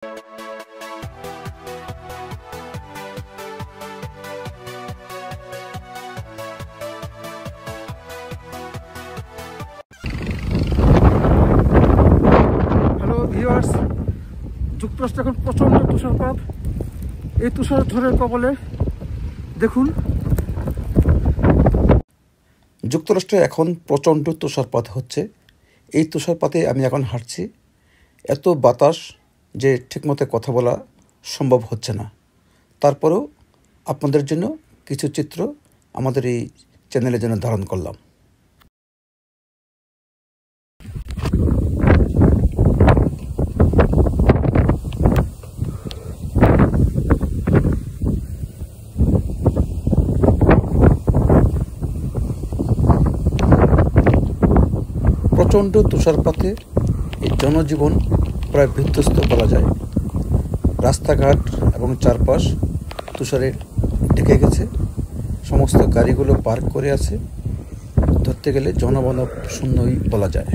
Viewers, যুক্তরাষ্ট্রে এখন প্রচণ্ড তুষারপাত। এই তুষার ঝড়ের কবলে দেখুন, যুক্তরাষ্ট্রে এখন প্রচণ্ড তুষারপাত হচ্ছে। এই তুষারপাতে আমি এখন হাঁটছি, এত বাতাস যে ঠিকমতো কথা বলা সম্ভব হচ্ছে না। তারপরেও আপনাদের জন্য কিছু চিত্র আমাদের এই চ্যানেলের জন্য ধারণ করলাম। প্রচণ্ড তুষারপাতে এই জনজীবন প্রায় বিধ্বস্ত বলা যায়। রাস্তাঘাট এবং চারপাশ তুষারে ঢেকে গেছে, সমস্ত গাড়িগুলো পার্ক করে আছে। ধরতে গেলে জনমানব শূন্যই বলা যায়।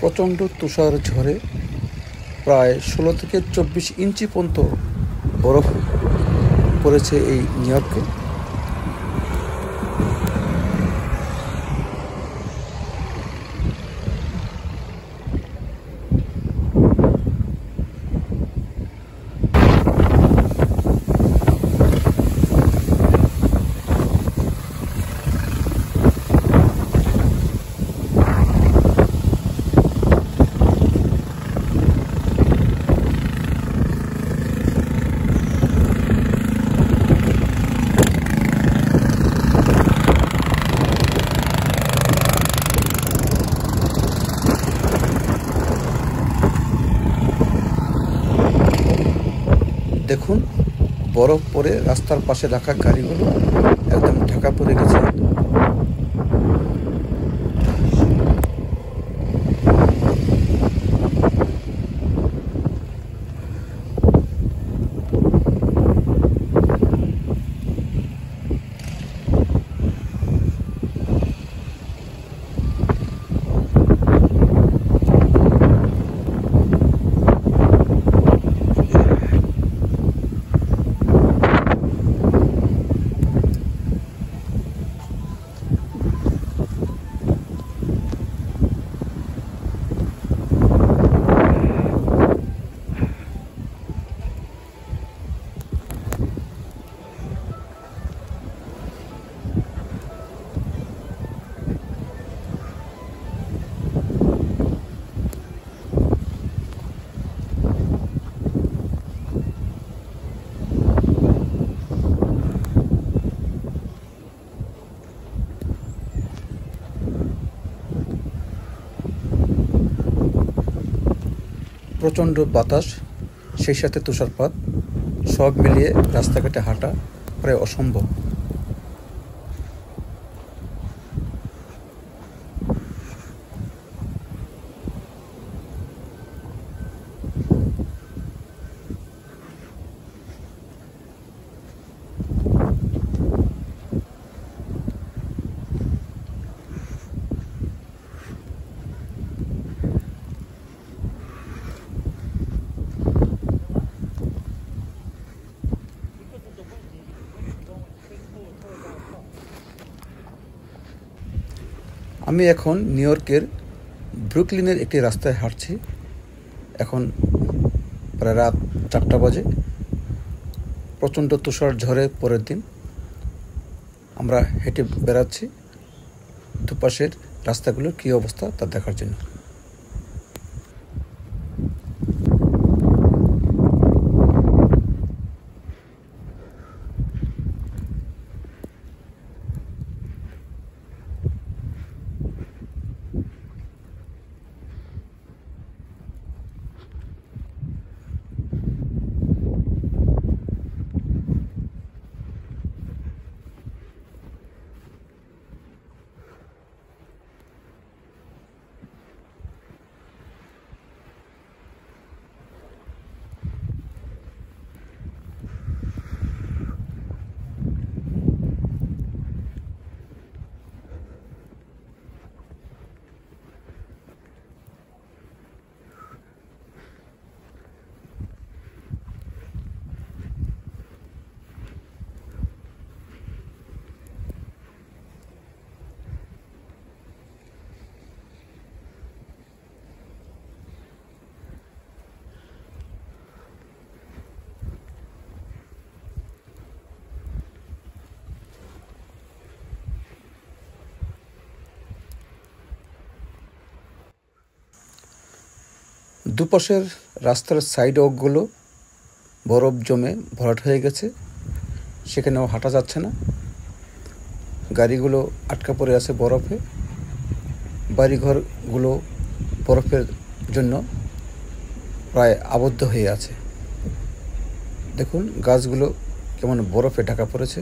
প্রচণ্ড তুষার ঝড়ে প্রায় 16 থেকে 24 ইঞ্চি পর্যন্ত বরফ পড়েছে এই নিউ ইয়র্কে। দেখুন, বরফ পরে রাস্তার পাশে রাখা গাড়িগুলো একদম ঢাকা পড়ে গেছে। প্রচণ্ড বাতাস, সেই সাথে তুষারপাত, সব মিলিয়ে রাস্তাঘাটে হাঁটা প্রায় অসম্ভব। আমি এখন নিউ ইয়র্কের ব্রুকলিনের একটি রাস্তায় হাঁটছি। এখন প্রায় রাত 4টা বাজে। প্রচণ্ড তুষার ঝড়ের পরের দিন আমরা হেঁটে বেড়াচ্ছি দুপাশের রাস্তাগুলোর কী অবস্থা তা দেখার জন্য। দুপাশের রাস্তার সাইড ওয়াকগুলো বরফ জমে ভরাট হয়ে গেছে, সেখানেও হাঁটা যাচ্ছে না। গাড়িগুলো আটকা পড়ে আছে বরফে। বাড়িঘরগুলো বরফের জন্য প্রায় আবদ্ধ হয়ে আছে। দেখুন গাছগুলো কেমন বরফে ঢাকা পড়েছে।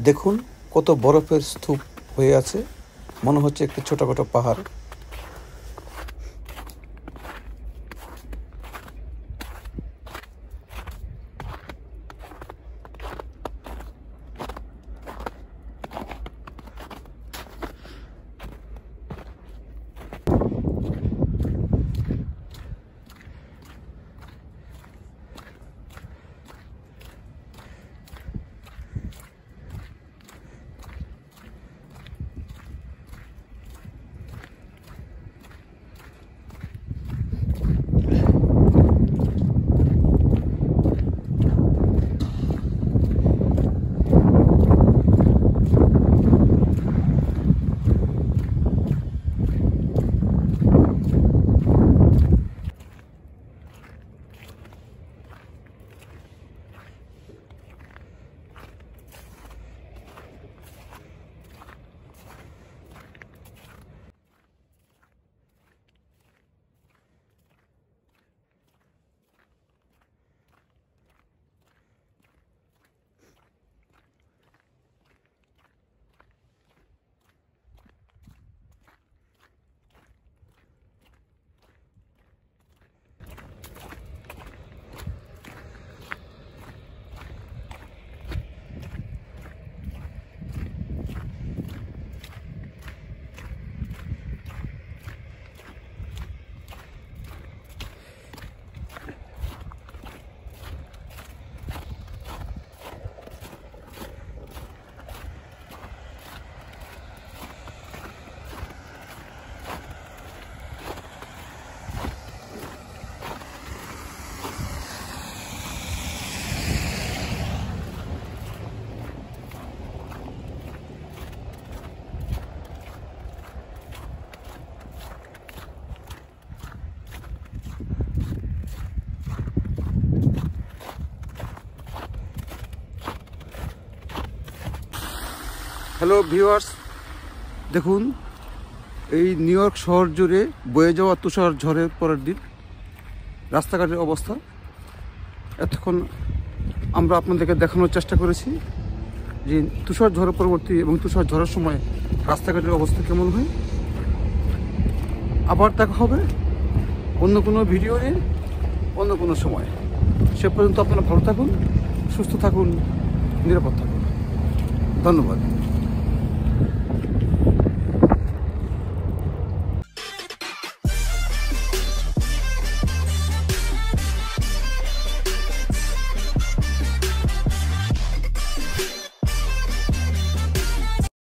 দেখুন কত বরফের স্তূপ হয়ে আছে, মনে হচ্ছে একটি ছোটখাটো পাহাড়। হ্যালো ভিউয়ার্স, দেখুন এই নিউ ইয়র্ক শহর জুড়ে বয়ে যাওয়া তুষার ঝড়ের পরের দিন রাস্তাঘাটের অবস্থা। এতক্ষণ আমরা আপনাদেরকে দেখানোর চেষ্টা করেছি যে তুষার ঝড়ের পরবর্তী এবং তুষার ঝড়ের সময় রাস্তাঘাটের অবস্থা কেমন হয়। আবার দেখা হবে অন্য কোনো ভিডিও নিয়ে অন্য কোনো সময়। সে পর্যন্ত আপনারা ভালো থাকুন, সুস্থ থাকুন, নিরাপদ থাকুন। ধন্যবাদ।